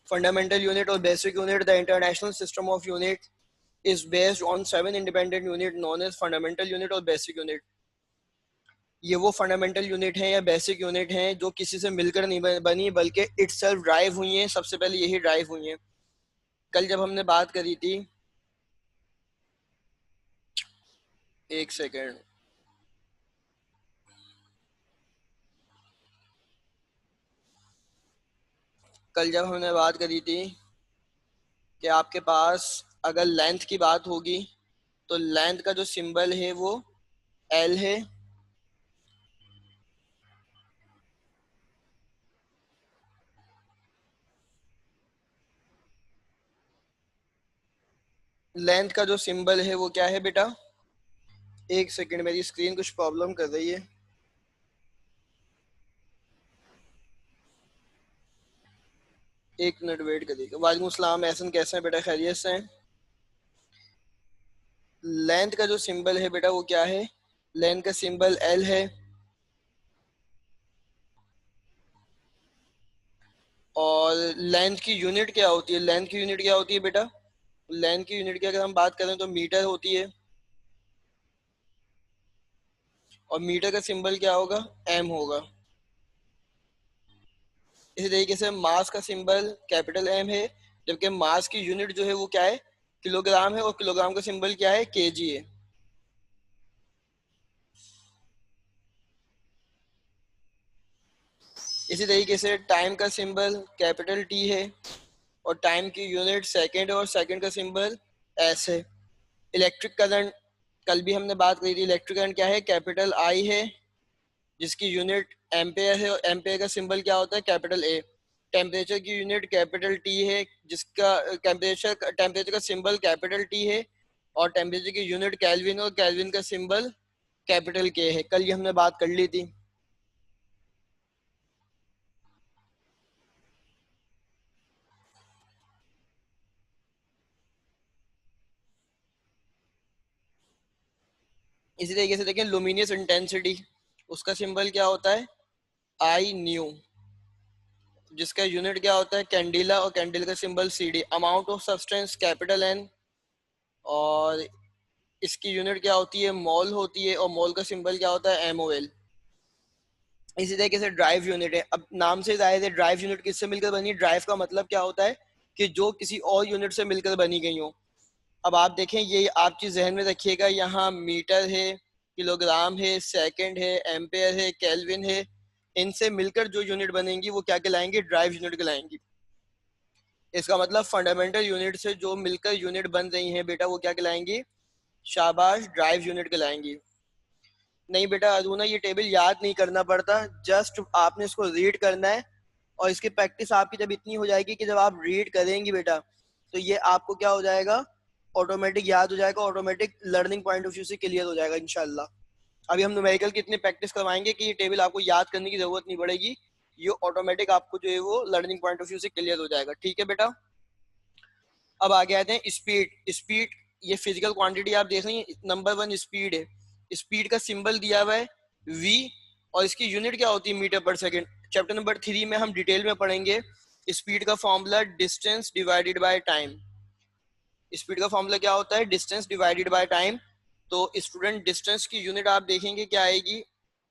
Fundamental unit और basic unit, the international system of unit is based on 7 independent unit known as fundamental unit और basic unit. ये वो fundamental unit हैं या basic unit हैं जो किसी से मिलकर नहीं बनी बल्कि इटसेल्फ ड्राइव हुई हैं। सबसे पहले यही ड्राइव हुई हैं। कल जब हमने बात करी थी, एक सेकेंड, कल जब हमने बात करी थी कि आपके पास अगर लेंथ की बात होगी तो लेंथ का जो सिंबल है वो एल है, लेंथ का जो सिंबल है वो क्या है बेटा? एक सेकेंड, मेरी स्क्रीन कुछ प्रॉब्लम कर रही है। एक मिनट वेट करिएगा। वालेकुम सलाम एहसन, कैसे हैं बेटा? खैरियत से हैं? लेंथ का जो सिंबल है बेटा वो क्या है? लेंथ का सिंबल एल है। और लेंथ की यूनिट क्या होती है? लेंथ की यूनिट क्या होती है बेटा? लेंथ की यूनिट की अगर हम बात करें तो मीटर होती है। और मीटर का सिंबल क्या होगा? एम होगा। इसी तरीके से मास का सिंबल कैपिटल एम है, जबकि मास की यूनिट जो है वो क्या है? किलोग्राम है। और किलोग्राम का सिंबल क्या है? केजी है। इसी तरीके से टाइम का सिंबल कैपिटल टी है और टाइम की यूनिट सेकंड और सेकंड का सिंबल एस है। इलेक्ट्रिक करंट, कल भी हमने बात करी थी, इलेक्ट्रिक करंट क्या है? कैपिटल आई है जिसकी यूनिट एम्पेयर है और एम्पेयर का सिंबल क्या होता है? Capital A. टेम्परेचर की यूनिट कैपिटल टी है जिसका टेम्परेचर का सिंबल कैपिटल टी है और टेम्परेचर की यूनिट केल्विन और केल्विन का सिंबल कैपिटल के है। कल ये हमने बात कर ली थी। इसी तरीके से देखें, लुमिनियस इंटेंसिटी, उसका सिंबल क्या होता है? आई न्यू, जिसका यूनिट क्या होता है? कैंडिला और कैंडिल का symbol C D. Amount of substance capital N और इसकी यूनिट क्या होती है? मोल होती है और मोल का सिंबल क्या होता है? M O L. इसी तरीके से ड्राइव यूनिट है। अब नाम से जाहिर है ड्राइव यूनिट किससे मिलकर बनी? ड्राइव का मतलब क्या होता है? कि जो किसी और यूनिट से मिलकर बनी गई हो। अब आप देखें, ये आप चीज जहन में रखिएगा, यहाँ मीटर है, किलोग्राम है, सेकंड है, एम्पेयर है, केल्विन है। इनसे मिलकर जो यूनिट बनेंगी वो क्या कहलाएंगी? Drive unit कहलाएंगी। इसका मतलब फंडामेंटल यूनिट से जो मिलकर यूनिट बन रही हैं बेटा वो क्या कहलाएंगी? शाबाश, ड्राइव यूनिट कहलाएंगी। नहीं बेटा अरुणा, ये टेबल याद नहीं करना पड़ता, जस्ट आपने इसको रीड करना है। और इसकी प्रैक्टिस आपकी जब इतनी हो जाएगी कि जब आप रीड करेंगी बेटा तो ये आपको क्या हो जाएगा? ऑटोमेटिक याद हो जाएगा, automatic learning point of view से क्लियर हो जाएगा इंशाल्लाह। अभी हम न्यूमेरिकल की इतनी प्रैक्टिस करवाएंगे कि ये टेबल आपको याद करने की जरूरत नहीं पड़ेगी। ये ऑटोमेटिक आपको जो है वो लर्निंग पॉइंट ऑफ व्यू से क्लियर हो जाएगा। ठीक है बेटा? अब आगे आते हैं स्पीड। स्पीड ये फिजिकल क्वांटिटी आप देख रही हैं, नंबर वन स्पीड है। स्पीड का सिंबल दिया हुआ है v और इसकी यूनिट क्या होती है? मीटर पर सेकंड। चैप्टर नंबर 3 में हम डिटेल में पढ़ेंगे स्पीड का formula distance divided by time. Speed का फॉर्मूला क्या होता है? Distance divided by time. तो स्टूडेंट डिस्टेंस की यूनिट आप देखेंगे क्या आएगी?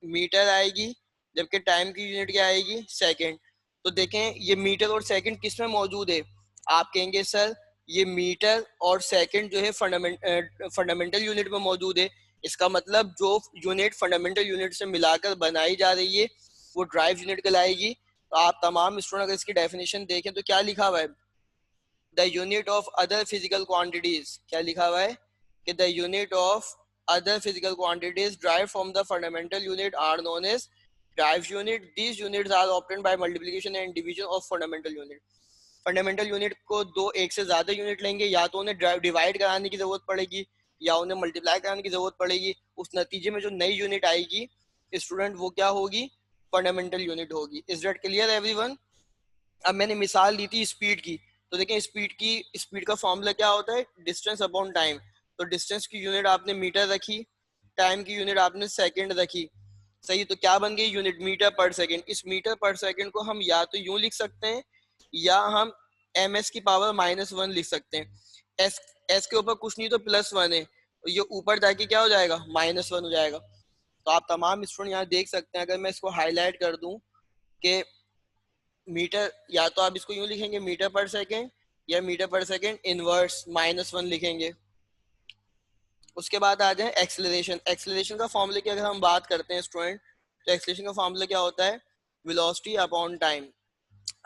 मीटर आएगी, जबकि टाइम की यूनिट क्या आएगी? सेकंड। तो देखें ये मीटर और सेकंड किस में मौजूद है? आप कहेंगे सर ये मीटर और सेकंड जो है फंडामेंटल यूनिट में मौजूद है। इसका मतलब जो यूनिट फंडामेंटल यूनिट से मिलाकर बनाई जा रही है वो ड्राइव यूनिट कहलाएगी। तो आप तमाम स्टूडेंट अगर इसकी डेफिनेशन देखें तो क्या लिखा हुआ है? The unit of other physical quantities, क्या लिखा हुआ है? कि the unit of other physical quantities derived from the fundamental unit are known as drive unit. These units are obtained by multiplication and division of fundamental unit. Fundamental unit को दो एक से ज्यादा यूनिट लेंगे, या तो उन्हें डिवाइड कराने की जरूरत पड़ेगी या उन्हें मल्टीप्लाई कराने की जरूरत पड़ेगी। उस नतीजे में जो नई यूनिट आएगी स्टूडेंट वो क्या होगी? फंडामेंटल यूनिट होगी। Is that clear everyone? अब मैंने मिसाल दी थी स्पीड की, तो देखें स्पीड का फॉर्मूला क्या होता है? Distance upon time. तो डिस्टेंस की यूनिट आपने मीटर रखी, टाइम की यूनिट आपने सेकंड रखी, सही। तो क्या बन गई यूनिट? मीटर पर सेकंड। इस मीटर पर सेकंड को हम या तो यूं लिख सकते हैं या हम ms की पावर -1 लिख सकते हैं। s के ऊपर कुछ नहीं तो +1 है, ये ऊपर जाके क्या हो जाएगा, -1 हो जाएगा। तो आप तमाम स्टूडेंट यहाँ देख सकते हैं, अगर मैं इसको हाईलाइट कर दूं कि मीटर, या तो आप इसको यूं लिखेंगे मीटर पर सेकेंड, या मीटर पर सेकेंड इनवर्स -1 लिखेंगे। उसके बाद आ जाए एक्सेलरेशन। एक्सेलरेशन का फॉर्मूले की अगर हम बात करते हैं स्टूडेंट, तो एक्सेलरेशन का फॉर्मूला क्या होता है, वेलोसिटी अपॉन टाइम।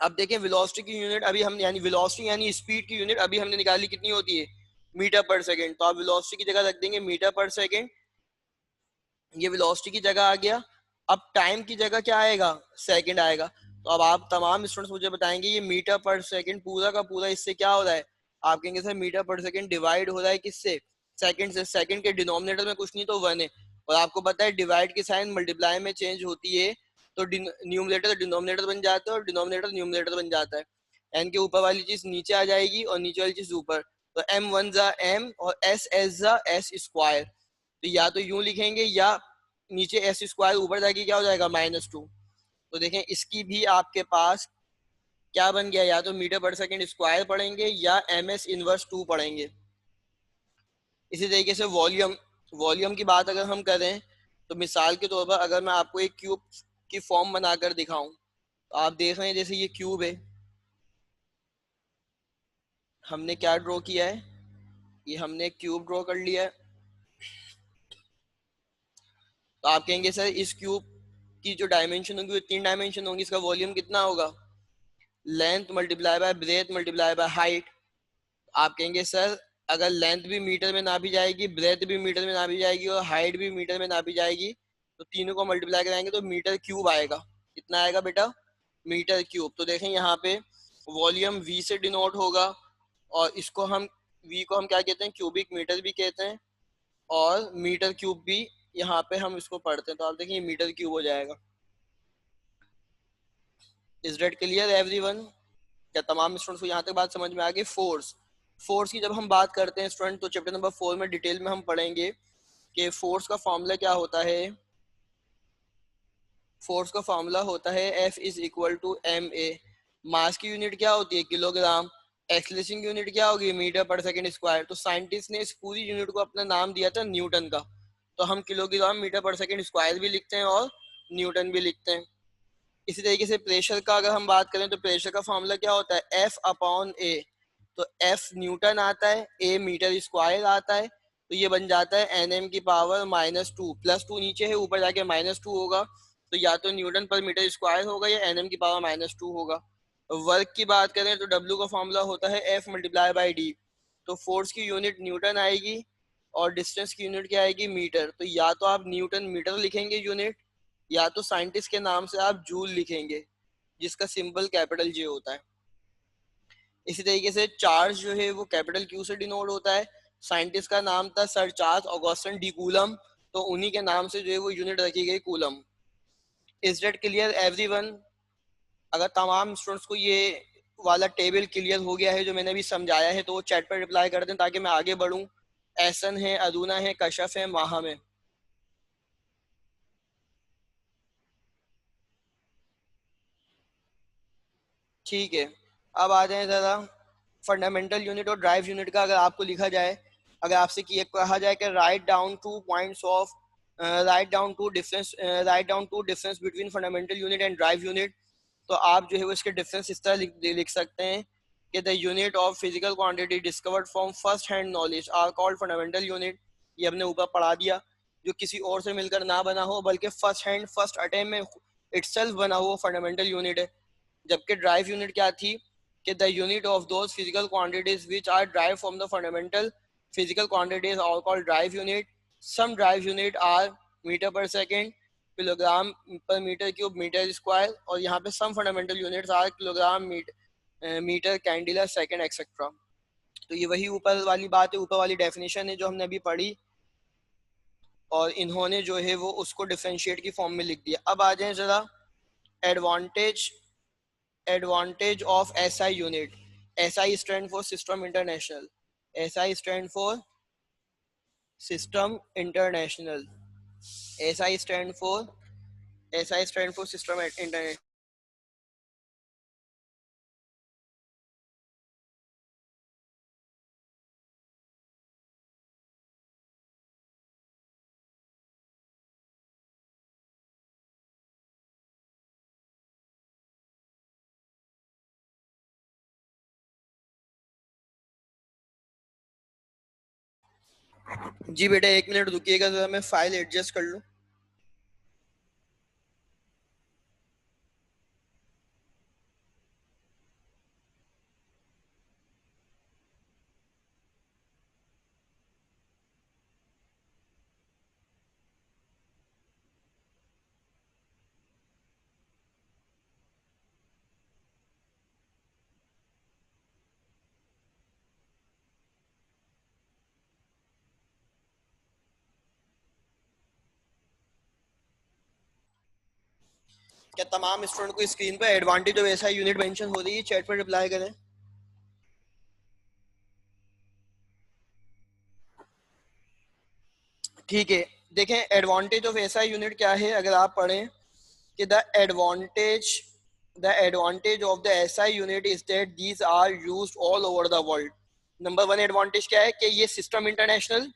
अब देखें वेलोसिटी की यूनिट अभी हम, यानी वेलोसिटी यानी स्पीड की यूनिट अभी हमने निकाली कितनी होती है, मीटर पर सेकेंड। तो आप वेलोसिटी की जगह रख देंगे मीटर पर सेकेंड, ये वेलोसिटी की जगह आ गया। अब टाइम की जगह क्या आएगा, सेकंड आएगा। तो अब आप तमाम स्टूडेंट्स मुझे बताएंगे ये मीटर पर सेकंड पूरा का पूरा इससे क्या हो रहा है, आप कहेंगे सर मीटर पर सेकंड डिवाइड हो रहा है किससे, सेकंड से। सेकंड के डिनोमिनेटर में कुछ नहीं तो 1 है, और आपको पता है डिवाइड की साइन मल्टीप्लाई में चेंज होती है, तो न्यूमरेटर डिनोमिनेटर बन जाता है और डिनोमिनेटर न्यूमरेटर बन जाता है। एन के ऊपर वाली चीज नीचे आ जाएगी और नीचे वाली चीज ऊपर, तो एम वन जा एम और एस जा एस स्क्वायर। तो या तो यूं लिखेंगे, या नीचे एस स्क्वायर ऊपर जाके क्या हो जाएगा, -2। तो देखें इसकी भी आपके पास क्या बन गया, या तो मीटर पर सेकंड स्क्वायर पढ़ेंगे या एम एस इनवर्स 2 पढ़ेंगे। इसी तरीके से वॉल्यूम, वॉल्यूम की बात अगर हम करें, तो मिसाल के तौर पर अगर मैं आपको एक क्यूब की फॉर्म बनाकर दिखाऊं, तो आप देख रहे हैं जैसे ये क्यूब है, हमने क्या ड्रॉ किया है, ये हमने एक क्यूब ड्रॉ कर लिया है। तो आप कहेंगे सर इस क्यूब की जो डायमेंशन होंगी वो 3 डायमेंशन होंगी, इसका वॉल्यूम कितना होगा, length multiply by breath multiply by height. आप कहेंगे सर अगर लेंथ भी मीटर में ना भी जाएगी, ब्रेथ भी मीटर में ना भी जाएगी और हाइट भी मीटर में ना भी जाएगी, तो तीनों को मल्टीप्लाई कराएंगे तो मीटर क्यूब आएगा। कितना आएगा बेटा, मीटर क्यूब। तो देखें यहाँ पे वॉल्यूम वी से डिनोट होगा, और इसको हम वी को हम क्या कहते हैं, क्यूबिक मीटर भी कहते हैं, और मीटर क्यूब भी यहाँ पे हम इसको पढ़ते हैं। तो आप देखिए मीटर क्यूब हो जाएगा। Is that clear everyone? क्या तमाम स्टूडेंट्स को यहाँ तक बात समझ में आ गई? फोर्स, फोर्स की जब हम बात करते हैं स्टूडेंट, तो चैप्टर नंबर 4 में डिटेल में हम पढ़ेंगे कि फोर्स का फॉर्मूला क्या होता है। फोर्स का फॉर्मूला होता है F is equal to m a. Mass की यूनिट क्या होती है, किलोग्राम। एक्सेलरेशन की यूनिट क्या होगी, मीटर पर सेकंड स्क्वायर। तो साइंटिस्ट ने इस पूरी यूनिट को अपना नाम दिया था न्यूटन का। तो हम किलोग्राम मीटर पर सेकंड स्क्वायर भी लिखते हैं और न्यूटन भी लिखते हैं। इसी तरीके से प्रेशर का अगर हम बात करें, तो प्रेशर का फॉर्मूला क्या होता है, F अपॉन ए। तो F न्यूटन आता है, A मीटर स्क्वायर आता है, तो ये बन जाता है Nm की पावर -2। +2 नीचे है, ऊपर जाके -2 होगा, तो या तो न्यूटन पर मीटर स्क्वायर होगा या Nm की पावर -2 होगा। वर्क की बात करें तो W का फॉर्मूला होता है F मल्टीप्लाई बाई डी। तो फोर्स की यूनिट न्यूटन आएगी और डिस्टेंस की यूनिट क्या आएगी, मीटर। तो या तो आप न्यूटन मीटर लिखेंगे यूनिट, या तो साइंटिस्ट के नाम से आप जूल लिखेंगे, जिसका सिंबल कैपिटल जे होता है। इसी तरीके से चार्ज जो है वो कैपिटल क्यू से डिनोट होता है। साइंटिस्ट का नाम था sir Charles Augustin de coulomb, तो उन्हीं के नाम से जो है वो यूनिट रखी गई coulomb. Is that clear everyone? अगर तमाम स्टूडेंट्स को ये वाला टेबल क्लियर हो गया है जो मैंने अभी समझाया है, तो वो चैट पर रिप्लाई कर दें ताकि मैं आगे बढ़ूं। एहसन है, अदूना है, कशफ है, माहम है। ठीक है, अब आ जाए ज़रा फंडामेंटल यूनिट और ड्राइव यूनिट का। अगर आपको लिखा जाए, अगर आपसे कहा जाए कि write down two points of, write down two difference between fundamental unit and derived unit, तो आप जो है वो इसके डिफरेंस इस तरह लिख सकते हैं कि the unit of physical quantity discovered from first hand knowledge are called fundamental unit. ये हमने ऊपर पढ़ा दिया, जो किसी और से मिलकर ना बना हो बल्कि फर्स्ट हैंड फर्स्ट अटेम्प्ट में इटसेल्फ बना हुआ फंडामेंटल यूनिट है। जबकि ड्राइव यूनिट क्या थी, कि the unit of those physical quantities which are derived from the fundamental physical quantities are called derived unit. Some derived unit are meter per second, kilogram per meter cube, meter square, और यहाँ पे some fundamental units are kilogram, meter, candela, second, etcetera. तो ये वही ऊपर वाली बात है, ऊपर वाली डेफिनेशन है जो हमने अभी पढ़ी, और इन्होंने जो है वो उसको डिफरेंशिएट की फॉर्म में लिख दिया। अब आ जाए जरा advantage, advantage of SI unit. SI stand for System International. SI stand for System International. SI stand for SI stand for System International. जी बेटा 1 मिनट रुकिएगा, जरा मैं फाइल एडजस्ट कर लूँ। क्या तमाम स्टूडेंट को स्क्रीन पर एडवांटेज ऑफ ऐसा यूनिट मेंशन हो रही है? चैट पर रिप्लाई करें। ठीक है, देखें एडवांटेज ऑफ ऐसा यूनिट क्या है। अगर आप पढ़ें कि the advantage of the SI unit is that these are used all over the world. Number one advantage क्या है कि ये सिस्टम इंटरनेशनल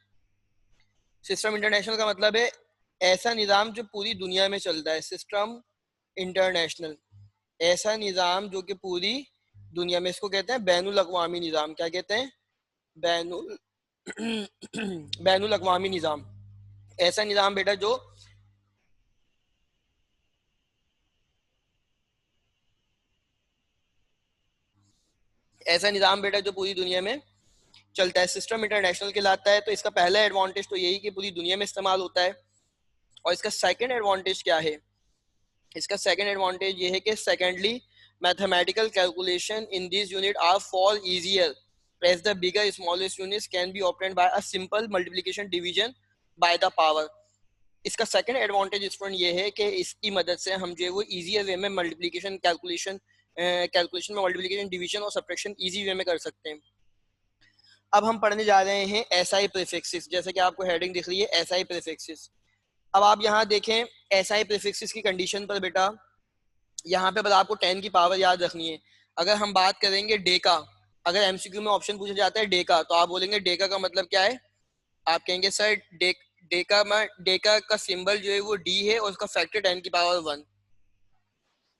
का मतलब है ऐसा निज़ाम जो पूरी दुनिया में चलता है। सिस्टम इंटरनेशनल, ऐसा निज़ाम जो कि पूरी दुनिया में, इसको कहते हैं बैनुल अक़वामी निज़ाम। क्या कहते हैं? बैनुल बैनुल अक़वामी निज़ाम। ऐसा निज़ाम बेटा जो पूरी दुनिया में चलता है, सिस्टम इंटरनेशनल कहलाता है। तो इसका पहला एडवांटेज तो यही कि पूरी दुनिया में इस्तेमाल होता है। और इसका सेकंड एडवांटेज क्या है? इसका सेकंड एडवांटेज ये है कि secondly mathematical calculation in this unit are far easier as the bigger smallest units can be obtained by a simple multiplication division by the power। इसका सेकंड एडवांटेज स्टूडेंट ये है कि इसकी मदद से हम जो है वो इजियर वे में कैलकुलेशन में मल्टीप्लिकेशन डिवीजन और सब्ट्रैक्शन इजी वे में कर सकते हैं। अब हम पढ़ने जा रहे हैं एसआई प्रीफिक्सेस, जैसे कि आपको हेडिंग दिख रही है एसआई प्रीफिक्सेस। अब आप यहाँ देखें एसआई प्रीफिक्सेस की कंडीशन पर बेटा, यहाँ पे बस आपको 10 की पावर याद रखनी है। अगर हम बात करेंगे डेका, अगर एमसीक्यू में ऑप्शन पूछा जाता है डेका, तो आप बोलेंगे डेका का मतलब क्या है? आप कहेंगे सर डेका का सिंबल जो है वो डी है और उसका फैक्टर 10 की पावर 1।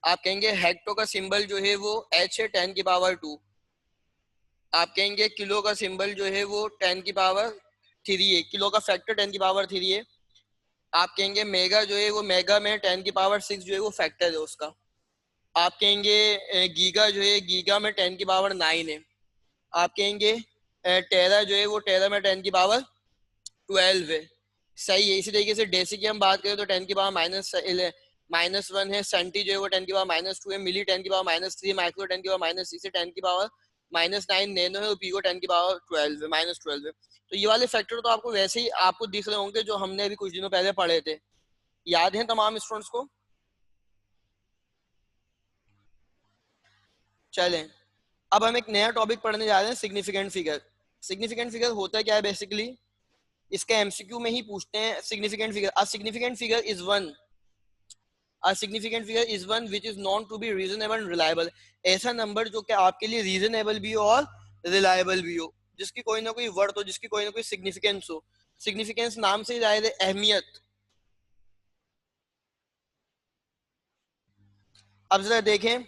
आप कहेंगे हेक्टो का सिंबल जो है वो एच है 10 की पावर 2। आप कहेंगे किलो का सिंबल जो है वो 10 की पावर 3 है, किलो का फैक्टर 10 की पावर 3 है। आप कहेंगे मेगा जो है वो मेगा में 10 की पावर 6 जो है वो फैक्टर है उसका। आप कहेंगे गीगा जो है गीगा में 10 की पावर 9 है। आप कहेंगे टेरा जो है वो टेरा में 10 की पावर 12 है। सही है। इसी तरीके से डेसी की हम बात करें तो 10 की पावर -1 है। सेंटी जो है वो 10 की पावर -2 है। मिली 10 की पावर-3, माइक्रो 10 की पावर-3 से 10 की पावर-9, नैनो है, और पीको 10 की पावर 12 है, -12 है। तो ये वाले फैक्टर तो आपको वैसे ही आपको दिख रहे होंगे जो हमने अभी कुछ दिनों पहले पढ़े थे। याद है तमाम स्टूडेंट्स को? चलें, अब हम एक नया टॉपिक पढ़ने जा रहे हैं, सिग्निफिकेंट फिगर। सिग्निफिकेंट फिगर होता है क्या है बेसिकली? इसके एमसीक्यू में ही पूछते हैं। Significant figure, a significant figure is one A significant figure is one which is known to be reasonable and reliable। ऐसा नंबर जो कि आपके लिए रीजनेबल भी हो और रिलायबल भी हो, जिसकी कोई ना कोई वर्थ हो, जिसकी कोई ना कोई सिग्निफिकेंस हो। सिग्निफिकेंस नाम से ही जाहिर है अहमियत। अब जरा देखें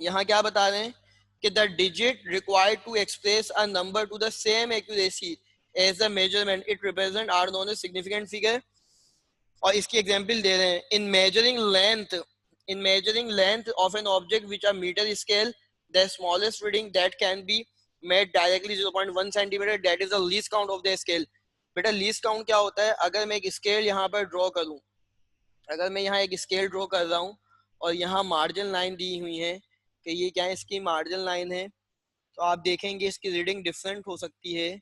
यहाँ क्या बता रहे हैं कि the digit required to express a number to the same accuracy as the measurement it represent are known as significant figure. और इसकी एग्जांपल दे रहे हैं, in measuring length of an object which are meter scale, the smallest reading that can be made directly 0.1 centimeter, that is the least count of the scale. बेटा least count क्या होता है? अगर मैं एक स्केल यहाँ पर ड्रॉ करूँ, अगर मैं यहाँ एक स्केल ड्रॉ कर रहा हूँ और यहाँ मार्जिन लाइन दी हुई है कि ये क्या है, इसकी मार्जिन लाइन है, तो आप देखेंगे इसकी रीडिंग डिफरेंट हो सकती है।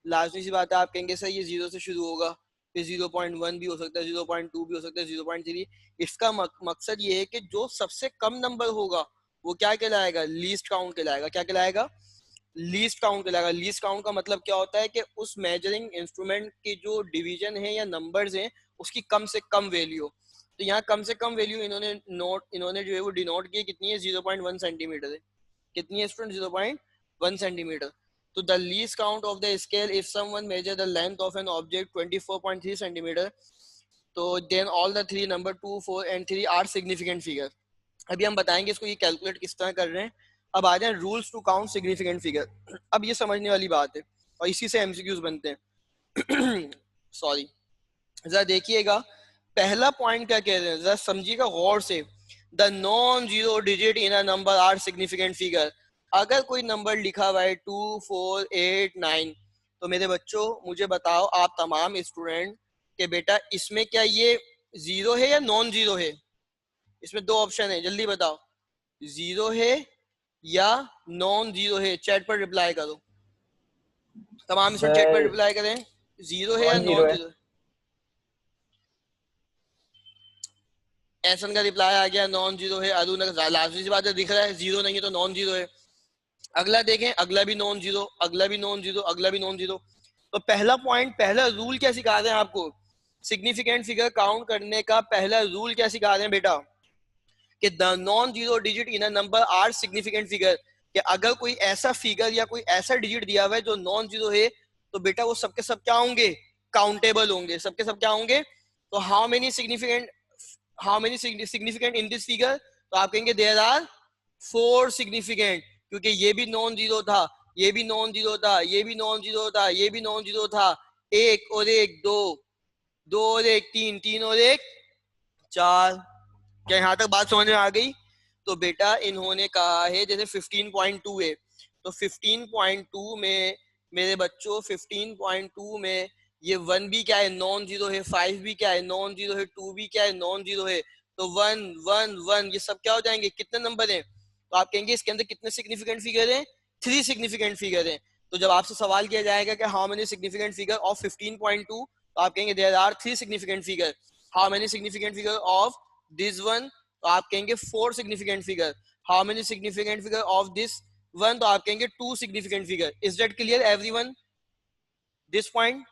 लाजमी सी बात है, आप कहेंगे सर ये 0 से शुरू होगा, फिर 0.1 भी हो सकता है, 0.2 भी हो सकता है, 0.3। इसका मकसद ये है कि जो सबसे कम नंबर होगा वो क्या कहलाएगा? लीस्ट काउंट कहलाएगा। क्या कहलाएगा? लीस्ट काउंट कहलाएगा। लीस्ट काउंट का मतलब क्या होता है कि उस मेजरिंग इंस्ट्रूमेंट की जो डिवीजन है या नंबर्स हैं उसकी कम से कम वैल्यू। तो यहाँ कम से कम वैल्यू इन्होंने जो है वो डिनोट की कितनी है? 0.1 सेंटीमीटर है। कितनी है स्टूडेंट? 0.1 सेंटीमीटर। तो the least count of the scale if someone measure the length of an object 24.3 centimetre, तो then all the three number 2, 4 and 3 are significant figure. अभी हम बताएंगे इसको ये कैलकुलेट किस तरह कर रहे हैं। अब आ जाए rules to count significant figure. अब ये समझने वाली बात है और इसी से एमसीक्यूज बनते हैं। सॉरी, जरा देखिएगा पहला पॉइंट क्या कह रहे हैं, जरा समझिएगा गौर से। The non zero digit in a number are significant figure. अगर कोई नंबर लिखा हुआ है 2, 4, 8, 9, तो मेरे बच्चों मुझे बताओ आप तमाम स्टूडेंट के बेटा इसमें क्या ये जीरो है या नॉन जीरो है? इसमें दो ऑप्शन है, जल्दी बताओ, जीरो है या नॉन जीरो है। चैट पर रिप्लाई करो, तमाम स्टूडेंट चैट पर सर रिप्लाई करें, जीरो है या नॉन जीरो नॉन है। जीरो। एसन का रिप्लाई आ गया नॉन जीरो है। अरुण का लाजमी सी बात है, दिख रहा है जीरो नहीं है तो नॉन जीरो है। अगला देखें, अगला भी नॉन जीरो, अगला भी नॉन जीरो, अगला भी नॉन जीरो। तो पहला पॉइंट, पहला रूल क्या सिखा रहे हैं आपको? सिग्निफिकेंट फिगर काउंट करने का पहला रूल क्या सिखा रहे हैं बेटा? कि the non zero digit in a number are significant figure. कि अगर कोई ऐसा फिगर या कोई ऐसा डिजिट दिया हुआ है जो नॉन जीरो है, तो बेटा वो सबके सब क्या होंगे? काउंटेबल होंगे, सबके सब क्या होंगे? तो how many significant, how many significant in this figure? तो आप कहेंगे देयर आर 4 सिग्निफिकेंट, क्योंकि ये भी नॉन जीरो था, ये भी नॉन जीरो था, ये भी नॉन जीरो था, ये भी नॉन जीरो था। एक और एक दो, दो और एक तीन, तीन और एक चार। क्या यहाँ तक बात समझ में आ गई? तो बेटा इन्होंने कहा है जैसे 15.2 है, तो 15.2 में मेरे बच्चों 15.2 में ये 1 भी क्या है? नॉन जीरो है। 5 भी क्या है? नॉन जीरो है। 2 भी क्या है? नॉन जीरो है। तो 1 1 1 ये सब क्या हो जाएंगे? कितने नंबर हैं? तो आप कहेंगे इसके अंदर कितने सिग्निफिकेंट फिगर हैं? 3 सिग्निफिकेंट फिगर हैं। तो जब आपसे सवाल किया जाएगा कि how many significant figure of 15.2, तो आप कहेंगे there are 3 significant figure. How many significant figure of this one? तो आप कहेंगे 4 significant figure. How many significant figure of this one? तो आप कहेंगे 2 significant figure. Is that clear everyone this point?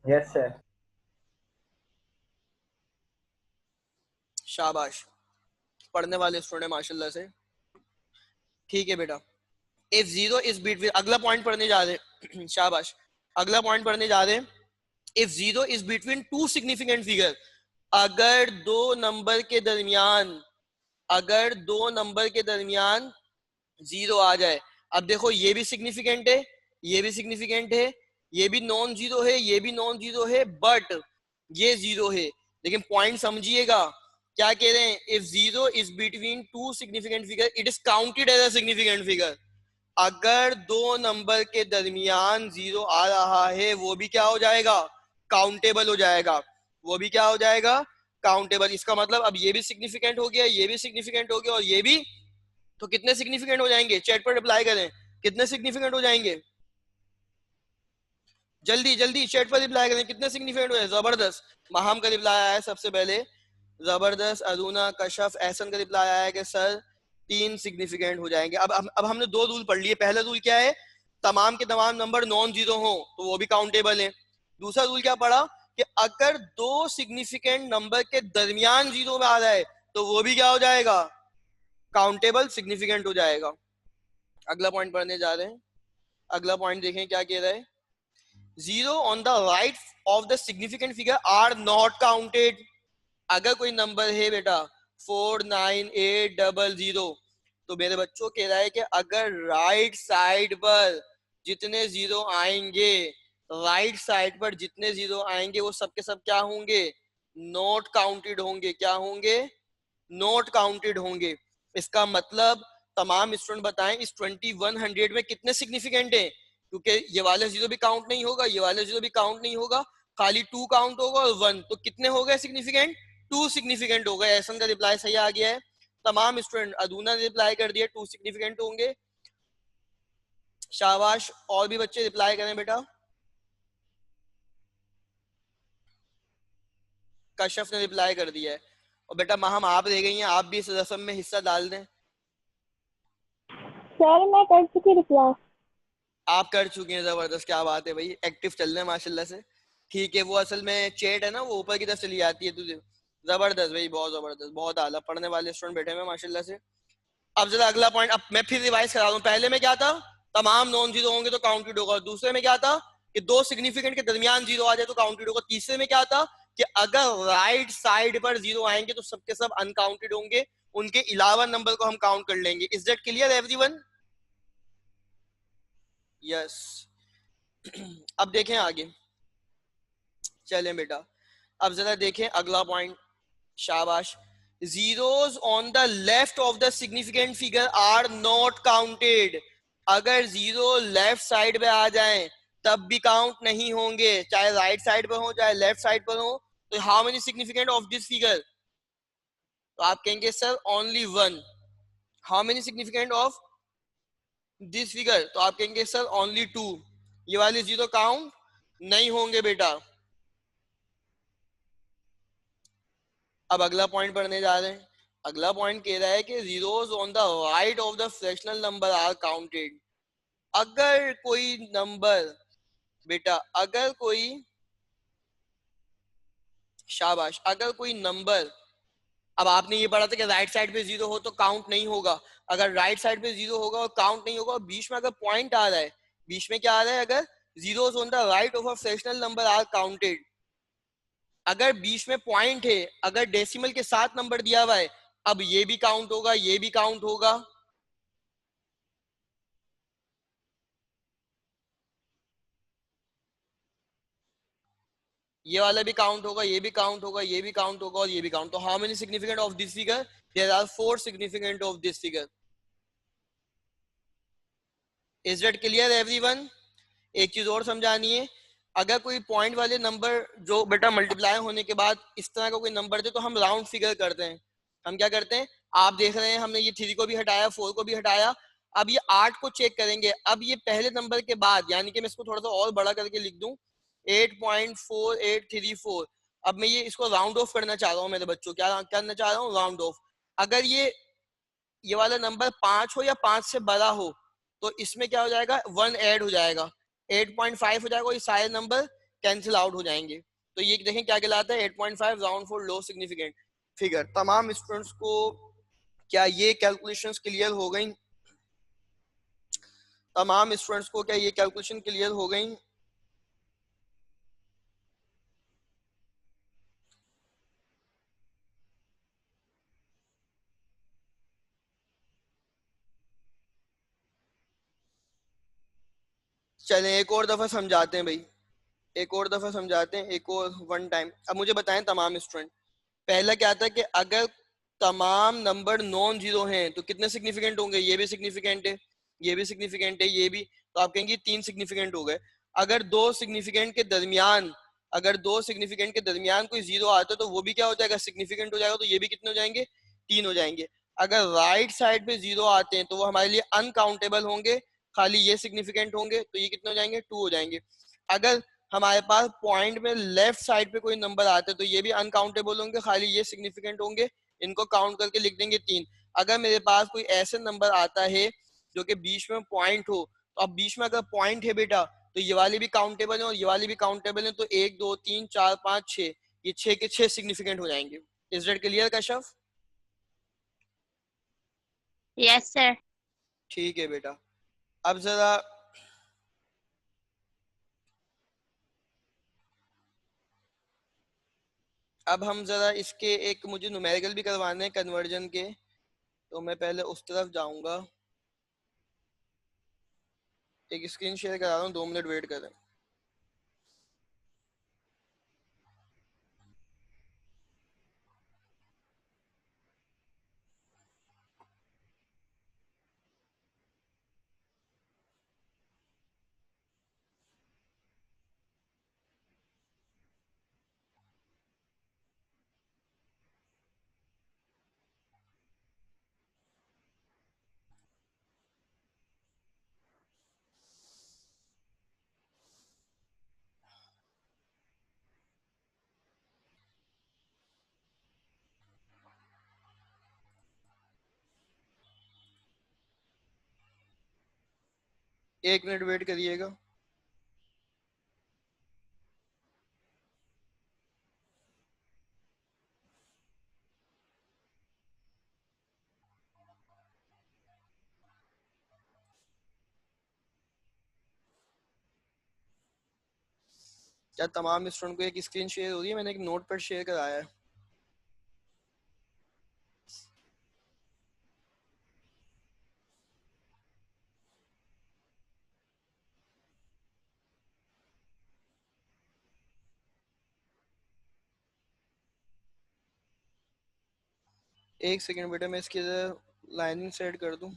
Yes sir. शाबाश, पढ़ने वाले स्टूडेंट माशाल्लाह से। ठीक है बेटा, इफ जीरो इज बिटवीन, अगला पॉइंट पढ़ने जा रहे हैं शाबाश, अगला पॉइंट पढ़ने जा रहे हैं। If zero is between two significant figure, अगर दो नंबर के दरमियान, अगर दो नंबर के दरमियान जीरो आ जाए। अब देखो ये भी सिग्निफिकेंट है, ये भी सिग्निफिकेंट है, ये भी नॉन जीरो है, ये भी नॉन जीरो है, बट ये जीरो है। लेकिन पॉइंट समझिएगा, क्या कह रहे हैं? If zero is between two significant figure it is counted as a significant figure. अगर दो नंबर के दरमियान जीरो आ रहा है वो भी क्या हो जाएगा? काउंटेबल हो जाएगा, वो भी क्या हो जाएगा? काउंटेबल। इसका मतलब अब ये भी सिग्निफिकेंट हो गया, ये भी सिग्निफिकेंट हो गया और ये भी। तो कितने सिग्निफिकेंट हो जाएंगे? चैट पर रिप्लाई करें, कितने सिग्निफिकेंट हो जाएंगे? जल्दी जल्दी चैट पर रिप्लाई करें, कितने सिग्निफिकेंट हो जाए? जबरदस्त, महाम का रिप्लाई आया है सबसे पहले, जबरदस्त। अरुणा, कशफ, एहसन का रिप्लाई आया है कि सर 3 सिग्निफिकेंट हो जाएंगे। अब हमने 2 रूल पढ़ लिए। पहला रूल क्या है? तमाम के तमाम नंबर नॉन जीरो हो तो वो भी काउंटेबल है। दूसरा रूल क्या पढ़ा? कि अगर दो सिग्निफिकेंट नंबर के दरमियान जीरो में आ रहा है तो वो भी क्या हो जाएगा? काउंटेबल, सिग्निफिकेंट हो जाएगा। अगला पॉइंट पढ़ने जा रहे हैं। अगला पॉइंट देखें क्या कह रहा है। Zero on the right of the significant figure are not counted. अगर कोई नंबर है बेटा 49800, तो मेरे बच्चों कह रहा है कि अगर राइट साइड पर जितने जीरो आएंगे, राइट साइड पर जितने जीरो आएंगे वो सब के सब क्या होंगे? नॉट काउंटेड होंगे। क्या होंगे? नॉट काउंटेड होंगे। इसका मतलब तमाम स्टूडेंट बताएं इस 2100 में कितने सिग्निफिकेंट हैं? क्योंकि ये वाला जीरो भी काउंट नहीं होगा, ये वाला जीरो भी काउंट नहीं होगा, खाली 2 काउंट होगा और 1। तो कितने हो गए सिग्निफिकेंट? 2 सिग्निफिकेंट हो गए। एहसन का रिप्लाई सही आ गया है। तमाम स्टूडेंट, अदूना ने रिप्लाई कर दिया 2 सिग्निफिकेंट होंगे। शाबाश, और भी बच्चे रिप्लाई करें बेटा। कशफ ने रिप्लाई कर दिया है। और बेटा माहम आप रह गई हैं, आप भी इस रस्म में हिस्सा डाल दें। सर मैं कर चुकी रिप्लाई। आप कर चुके हैं, जबरदस्त, क्या बात है भाई, एक्टिव चल रहे हैं माशाल्लाह से। ठीक है, वो असल में चैट है ना वो ऊपर की तरफ चली जाती है तुझे। जबरदस्त भाई, बहुत जबरदस्त, बहुत आला, पढ़ने वाले स्टूडेंट बैठे हुए माशाल्लाह से। अब जरा अगला पॉइंट, अब मैं फिर रिवाइज करा दूं। पहले में क्या था? तमाम नॉन जीरो होंगे तो काउंटेड होगा। दूसरे में क्या था? कि दो सिग्निफिकेंट के दरमियान जीरो आ जाए तो काउंटेड होगा। तीसरे में क्या था? कि अगर राइट साइड पर जीरो आएंगे तो सबके सब अनकाउंटेड होंगे। उनके अलावा नंबर को हम काउंट कर लेंगे. Is that clear everyone? Yes. अब देखें आगे, चलें बेटा, अब जरा देखें अगला पॉइंट. शाबाश. zeros on the left of the significant figure are not counted. अगर जीरो लेफ्ट साइड पे आ जाएं तब भी काउंट नहीं होंगे, चाहे राइट साइड पर हो चाहे लेफ्ट साइड पर हो. तो how many significant of this figure? तो आप कहेंगे sir only one. How many significant of this figure? तो आप कहेंगे सर ओनली टू. ये वाले जीरो काउंट नहीं होंगे बेटा. अब अगला पॉइंट पढ़ने जा रहे हैं. अगला पॉइंट कह रहा है कि zeros on the right of the fractional number are counted. अगर कोई नंबर बेटा, अगर कोई, शाबाश, अगर कोई नंबर, अब आपने ये पढ़ा था कि राइट साइड पे जीरो हो तो काउंट नहीं होगा. अगर राइट साइड पे जीरो होगा और काउंट नहीं होगा, और बीच में अगर पॉइंट आ रहा है, बीच में क्या आ रहा है, अगर zeros on the right of a fractional number are counted, अगर बीच में पॉइंट है, अगर डेसिमल के साथ नंबर दिया हुआ है, अब ये भी काउंट होगा, ये भी काउंट होगा. ये वाला भी काउंट होगा, ये भी काउंट होगा, ये भी काउंट होगा और ये भी काउंट. तो how many significant of this figure? There are four significant of this figure. Is that clear everyone? एक चीज और समझानी है. अगर कोई पॉइंट वाले नंबर जो बेटा मल्टीप्लाई होने के बाद इस तरह का कोई नंबर दे तो हम राउंड फिगर करते हैं. हम क्या करते हैं, आप देख रहे हैं हमने ये 3 को भी हटाया, 4 को भी हटाया. अब ये 8 को चेक करेंगे. अब ये पहले नंबर के बाद, यानी कि मैं इसको थोड़ा सा और बड़ा करके लिख दूं, 8.4834. अब मैं ये इसको राउंड ऑफ करना चाह रहा हूँ मेरे बच्चों. क्या करना चाह रहा हूँ? Round of. अगर ये वाला नंबर 5 हो या 5 से बड़ा हो तो इसमें क्या हो जाएगा, 1 ऐड हो जाएगा, 8.5 हो जाएगा, ये सारे नंबर कैंसिल आउट हो जाएंगे. तो ये देखें क्या कहलाता है, 8.5 round for low significant figure. तमाम स्टूडेंट्स को क्या ये कैलकुलेशंस क्लियर हो गई? तमाम स्टूडेंट्स को क्या ये कैलकुलेशन क्लियर हो गई? चलें एक और दफा समझाते हैं भाई, एक और दफा समझाते हैं, एक और वन टाइम. अब मुझे बताएं तमाम स्टूडेंट, पहला क्या था कि अगर तमाम नंबर नॉन जीरो हैं तो कितने सिग्निफिकेंट होंगे? ये भी सिग्निफिकेंट है, ये भी सिग्निफिकेंट है, ये भी. तो आप कहेंगे 3 सिग्निफिकेंट हो गए. अगर दो सिग्निफिकेंट के दरमियान, अगर दो सिग्निफिकेंट के दरमियान कोई जीरो आता है तो वो भी क्या हो जाएगा, सिग्निफिकेंट हो जाएगा. तो ये भी कितने हो जाएंगे? 3 हो जाएंगे. अगर राइट साइड पे जीरो आते हैं तो वो हमारे लिए अनकाउंटेबल होंगे, खाली ये सिग्निफिकेंट होंगे. तो ये कितने हो जाएंगे? 2 हो जाएंगे. अगर हमारे पास पॉइंट में लेफ्ट साइड पे कोई नंबर आते हैं तो ये भी अनकाउंटेबल होंगे, खाली ये सिग्निफिकेंट होंगे. इनको काउंट करके लिख देंगे 3. अगर मेरे पास कोई ऐसे नंबर आता है जो कि बीच में पॉइंट हो, तो अब बीच में अगर पॉइंट है बेटा तो ये वाले भी काउंटेबल है और ये वाले भी काउंटेबल है. तो 1 2 3 4 5 6, ये 6 के 6 सिग्निफिकेंट हो जाएंगे. Is that clear Kashaf? Yes sir. ठीक है बेटा. अब जरा अब हम जरा इसके एक मुझे न्यूमेरिकल भी करवाने हैं कन्वर्जन के, तो मैं पहले उस तरफ जाऊंगा. एक स्क्रीन शेयर करा रहा हूँ, 2 मिनट वेट करें. एक मिनट वेट करिएगा. क्या तमाम स्टूडेंट को एक स्क्रीन शेयर हो रही है? मैंने एक नोट पर शेयर कराया है. एक सेकेंड बेटा, मैं इसकी लाइनिंग सेट कर दूं।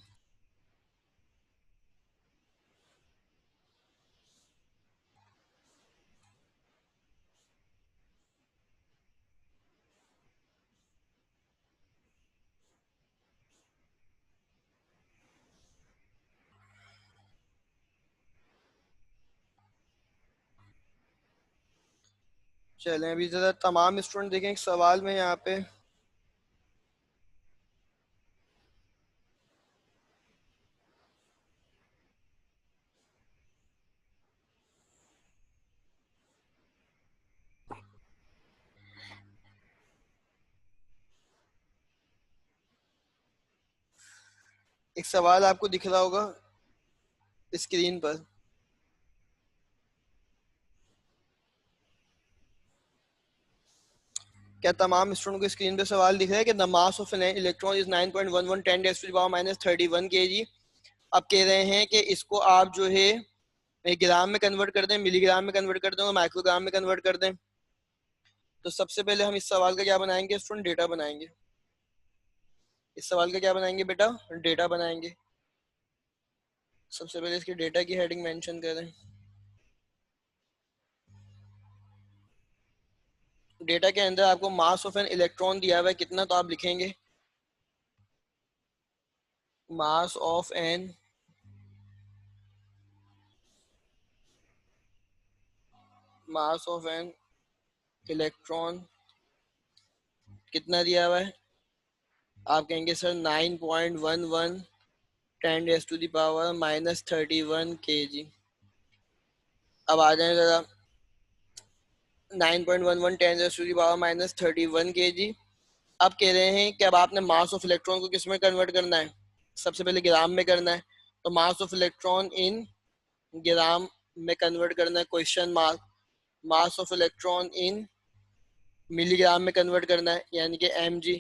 चलें अभी जरा तमाम स्टूडेंट देखें, एक सवाल में यहाँ पे एक सवाल आपको दिख रहा होगा स्क्रीन पर। क्या तमाम स्टूडेंट को स्क्रीन पे सवाल दिख रहा है कि the mass of an electron is 9.11 10 to the power minus 31 KG. अब कह रहे हैं कि इसको आप जो है ग्राम में कन्वर्ट कर दें, मिलीग्राम में कन्वर्ट कर दें और माइक्रोग्राम में कन्वर्ट कर दें। तो सबसे पहले हम इस सवाल का क्या बनाएंगे स्टूडेंट, डेटा बनाएंगे। इस सवाल का क्या बनाएंगे बेटा, डेटा बनाएंगे। सबसे पहले इसकी डेटा की हेडिंग मेंशन करें। डेटा के अंदर आपको मास ऑफ एन इलेक्ट्रॉन दिया हुआ है कितना, तो आप लिखेंगे मास ऑफ एन इलेक्ट्रॉन कितना दिया हुआ है। आप कहेंगे sir 9.11 10 raise to the power minus 31 KG. अब आ जाए जरा 9.11 10 raise to the power minus 31 KG. अब कह रहे हैं कि अब आपने मास ऑफ इलेक्ट्रॉन को किस में कन्वर्ट करना है, सबसे पहले ग्राम में करना है। तो मास ऑफ इलेक्ट्रॉन इन ग्राम में कन्वर्ट करना है, question mark. Mass of electron in milligram में कन्वर्ट करना है, यानी कि mg,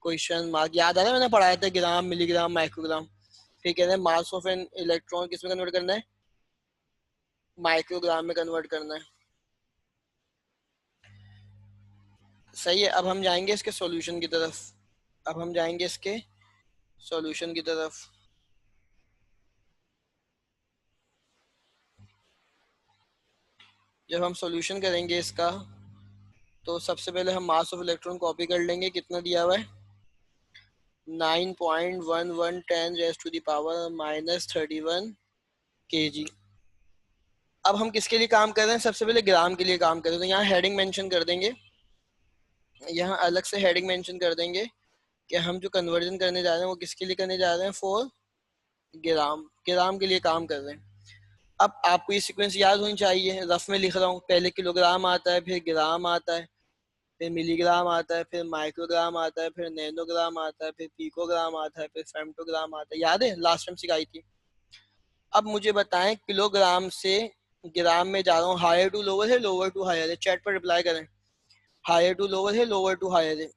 क्वेश्चन मार्क। याद आ रहा है, मैंने पढ़ाया था ग्राम, मिलीग्राम, माइक्रोग्राम। फिर कह रहे हैं मास ऑफ एन इलेक्ट्रॉन किस में कन्वर्ट करना है, माइक्रोग्राम में कन्वर्ट करना है। सही है। अब हम जाएंगे इसके सॉल्यूशन की तरफ। अब हम जाएंगे इसके सॉल्यूशन की तरफ। जब हम सॉल्यूशन करेंगे इसका, तो सबसे पहले हम मास ऑफ इलेक्ट्रॉन कॉपी कर लेंगे। कितना दिया हुआ है, 9.11 10 raise to the power minus 31 KG. अब हम किसके लिए काम कर रहे हैं, सबसे पहले ग्राम के लिए काम कर रहे हैं। तो यहाँ हेडिंग मेंशन कर देंगे, यहाँ अलग से हेडिंग मेंशन कर देंगे कि हम जो कन्वर्जन करने जा रहे हैं वो किसके लिए करने जा रहे हैं, फॉर ग्राम। ग्राम के लिए काम कर रहे हैं। अब आपको ये सीक्वेंस याद होनी चाहिए, रफ में लिख रहा हूँ। पहले किलोग्राम आता है, फिर ग्राम आता है, फिर मिलीग्राम आता है, फिर माइक्रोग्राम आता है, फिर नैनोग्राम आता है, फिर पिकोग्राम आता है, फिर फेम्टोग्राम आता है। याद है, लास्ट टाइम सिखाई थी। अब मुझे बताएं, किलोग्राम से ग्राम में जा रहा हूँ, हायर टू लोअर है, लोअर टू हायर है? चैट पर रिप्लाई करें, हायर टू लोअर है, लोअर टू हायर है?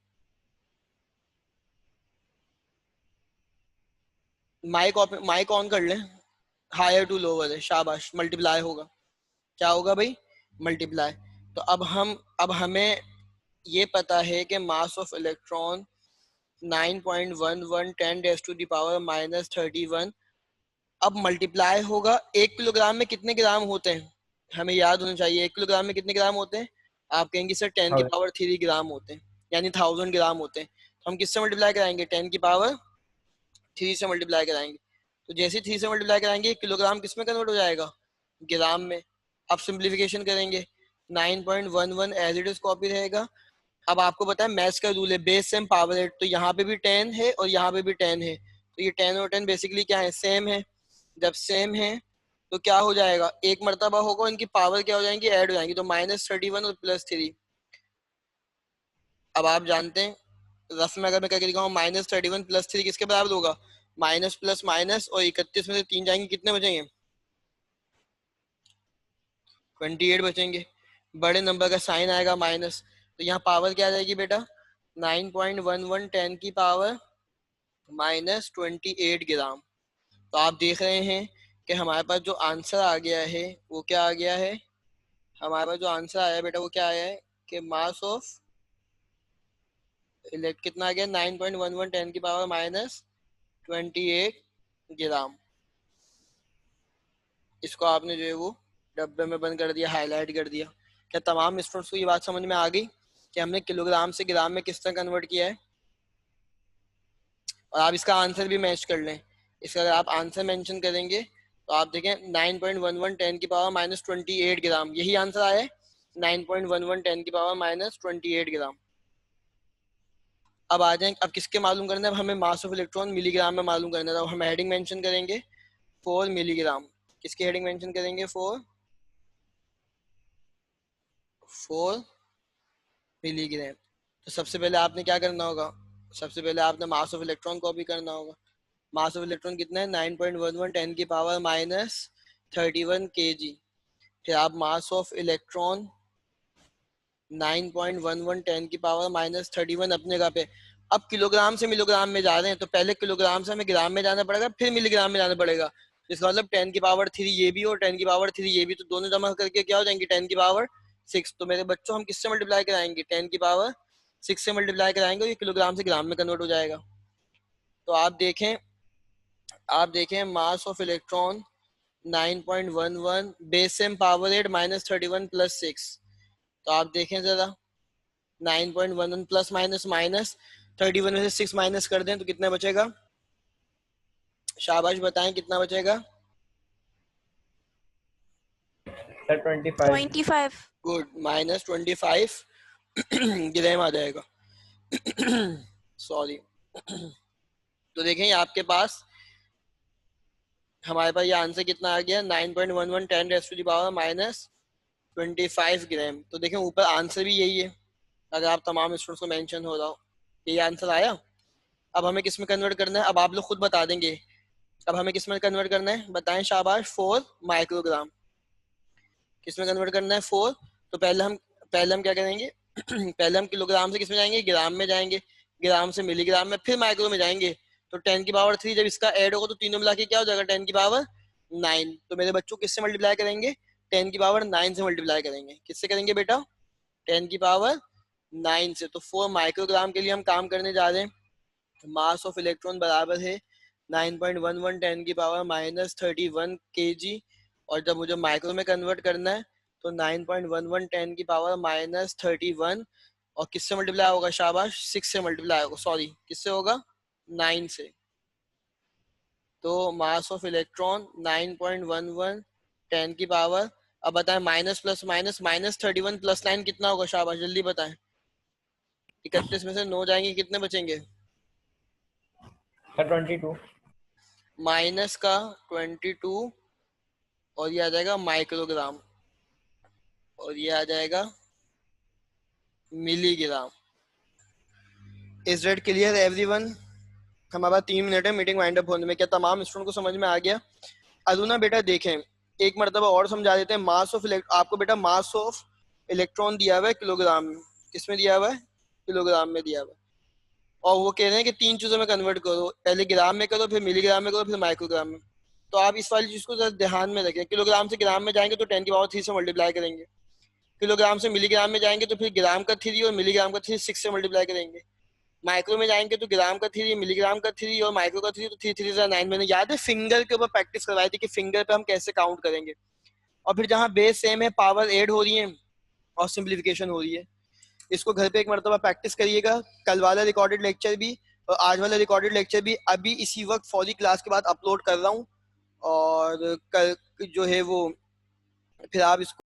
माइक ऑन कर लें। हायर टू लोअर है, शाबाश, मल्टीप्लाई होगा। क्या होगा भाई, मल्टीप्लाई। तो अब हमें ये पता है कि mass of electron 9.11 10 raise to the power minus 31। अब मल्टीप्लाई होगा, 1 किलोग्राम में कितने ग्राम होते हैं, हमें याद होना चाहिए। 1 किलोग्राम में कितने ग्राम होते हैं, आप कहेंगे सर 10 की और पावर 3 ग्राम होते हैं, यानी 1000 ग्राम होते हैं। तो हम किससे मल्टीप्लाई कराएंगे, 10 की पावर 3 से मल्टीप्लाई कराएंगे। तो जैसे ही 3 से मल्टीप्लाई कराएंगे, 1 किलोग्राम किस में कन्वर्ट हो जाएगा, ग्राम में। अब सिंप्लीफिकेशन करेंगे, 9.11 एज इट इज कॉपी रहेगा। अब आपको पता है मैथ्स का रूल है, बेस सेम पावर एट। तो यहाँ पे भी 10 है और यहाँ पे भी 10 है, तो ये 10 और 10 बेसिकली क्या है, सेम है। जब सेम है तो क्या हो जाएगा, एक मर्तबा होगा, इनकी पावर क्या हो जाएंगी, ऐड हो जाएंगी। तो -31 और +3। अब आप जानते हैं, रफ में अगर मैं करके दिखाऊं, -31 +3 किसके बराबर होगा, माइनस प्लस माइनस, और 31 में से 3 जाएंगे, कितने बचेंगे, 28 बचेंगे। बड़े नंबर का साइन आएगा माइनस, तो यहाँ पावर क्या आ जाएगी बेटा, 9.11 10 की पावर -28 ग्राम। तो आप देख रहे हैं कि हमारे पास जो आंसर आ गया है वो क्या आ गया है, हमारे पास जो आंसर आया है बेटा वो क्या आया है, कि मास ऑफ कितना आ गया 9.11 10 की पावर माइनस 28 ग्राम। इसको आपने जो है वो डब्बे में बंद कर दिया, हाईलाइट कर दिया। क्या तमाम स्टूडेंट्स को ये बात समझ में आ गई कि हमने किलोग्राम से ग्राम में किस तरह कन्वर्ट किया है? और आप इसका आंसर भी मैच कर लें। इसका अगर आप आंसर मेंशन करेंगे तो आप देखें 9.11 10 की पावर माइनस 28 ग्राम, यही आंसर आया है 9.11 10 की पावर माइनस 28 ग्राम। अब आ जाएं, अब किसके मालूम करना है? अब हमें मास ऑफ इलेक्ट्रॉन मिलीग्राम में मालूम करना है। अब हम हेडिंग मेंशन करेंगे 4 मिलीग्राम। किसकी हेडिंग मेंशन करेंगे? 4 मिलीग्राम। तो सबसे पहले आपने क्या करना होगा? सबसे पहले आपने मास ऑफ इलेक्ट्रॉन कॉपी करना होगा। मास ऑफ इलेक्ट्रॉन कितना है? 9.11 10 की पावर माइनस 31 kg। फिर आप मास ऑफ इलेक्ट्रॉन 9.11 10 की पावर माइनस 31 अपने जगह पे। अब किलोग्राम से मिलोग्राम में जा रहे हैं तो पहले किलोग्राम से हमें ग्राम में जाना पड़ेगा, फिर मिलीग्राम में जाना पड़ेगा। इसका मतलब 10 की पावर 3 ये भी और 10 की पावर 3 ये भी, तो दोनों जमा करके क्या हो जाएंगे? 10 की पावर 6। तो मेरे बच्चों हम किससे मल्टीप्लाई कराएंगे? 10 की पावर 6 से मल्टीप्लाई कराएंगे और ये किलोग्राम से ग्राम में कन्वर्ट हो जाएगा। तो आप देखें मास of electron 9.11 base same power 8 minus 31 plus 6। तो आप देखें जरा 9.11 प्लस माइनस माइनस 31 में से 6 माइनस कर दें तो कितना बचेगा? शाबाश बताएं कितना बचेगा? सर 25। 25। गुड, माइनस 25 ग्राम आ जाएगा। सॉरी। तो देखें आपके पास हमारे पास ये आंसर कितना आ गया? 9.11 10 raise to the power minus 25 gram. तो देखें ऊपर आंसर भी यही है, अगर आप तमाम स्टूडेंट्स को मेंशन हो रहा हो, यही आंसर आया। अब हमें किस में कन्वर्ट करना है? अब आप लोग खुद बता देंगे। अब हमें किस में कन्वर्ट करना है? बताएं शाबाश। 4 माइक्रोग्राम। किस में कन्वर्ट करना है? 4। तो पहले हम क्या करेंगे? पहले हम किलोग्राम से किस में जाएंगे? ग्राम में जाएंगे। ग्राम से मिलीग्राम में, फिर माइक्रो में जाएंगे। तो 10 की पावर 3 जब इसका ऐड होगा तो तीनों मिला के क्या हो जाएगा? 10 की पावर 9। तो मेरे बच्चों किससे मल्टीप्लाई करेंगे? 10 की पावर 9 से मल्टीप्लाई करेंगे। किससे करेंगे बेटा? 10 की पावर 9 से। तो 4 माइक्रोग्राम के लिए हम काम करने जा रहे हैं। मास ऑफ इलेक्ट्रॉन बराबर है 9.11 10 की पावर माइनस 31 kg। और जब मुझे माइक्रो में कन्वर्ट करना है तो 9.11 10 की पावर माइनस 31 और किससे मल्टीप्लाई होगा? शाबाश, 6 से मल्टीप्लाई होगा। सॉरी, किससे होगा? 9 से। तो मास ऑफ इलेक्ट्रॉन 9.11 10 की पावर, अब बताएं minus plus minus minus 31 plus 9 कितना होगा? शाबाश जल्दी बताएं। 31 में से 9 जाएंगे, कितने बचेंगे? सर 22। माइनस का 22 और ये आ जाएगा माइक्रोग्राम और ये आ जाएगा milligram. Is that clear everyone? हमारे पास 3 मिनट है मीटिंग वाइंड अप होने में। क्या तमाम स्टूडेंट को समझ में आ गया? अरुणा बेटा देखें, एक मरतबा और समझा देते हैं। मास ऑफ आपको बेटा मास ऑफ इलेक्ट्रॉन दिया हुआ है किलोग्राम में। किसमें दिया हुआ है? किलोग्राम में दिया हुआ है। और वो कह रहे हैं कि 3 चीजों में कन्वर्ट करो, पहले ग्राम में करो, फिर मिलीग्राम में करो, फिर माइक्रोग्राम में। तो आप इस वाली चीज को जरा ध्यान में रखें। किलोग्राम से ग्राम में जाएंगे तो 10 की पावर 3 से मल्टीप्लाई करेंगे। किलोग्राम से मिलीग्राम में जाएंगे तो फिर ग्राम का 3 और मिलीग्राम का 3 6 से मल्टीप्लाई करेंगे। माइक्रो में जाएंगे तो ग्राम का 3 मिलीग्राम का 3 और माइक्रो का 3, तो 3 3 9। मैंने याद है फिंगर के ऊपर प्रैक्टिस करवाई थी कि फिंगर पे हम कैसे काउंट करेंगे। और फिर जहाँ बेस सेम है, पावर ऐड हो रही है और सिंप्लीफिकेशन हो रही है। इसको घर पे एक मरतबा प्रैक्टिस करिएगा। कल वाला रिकॉर्डेड लेक्चर भी और आज वाला रिकॉर्डेड लेक्चर भी अभी इसी वक्त फौरी क्लास के बाद अपलोड कर रहा हूँ। और कल जो है वो फिर आप इसको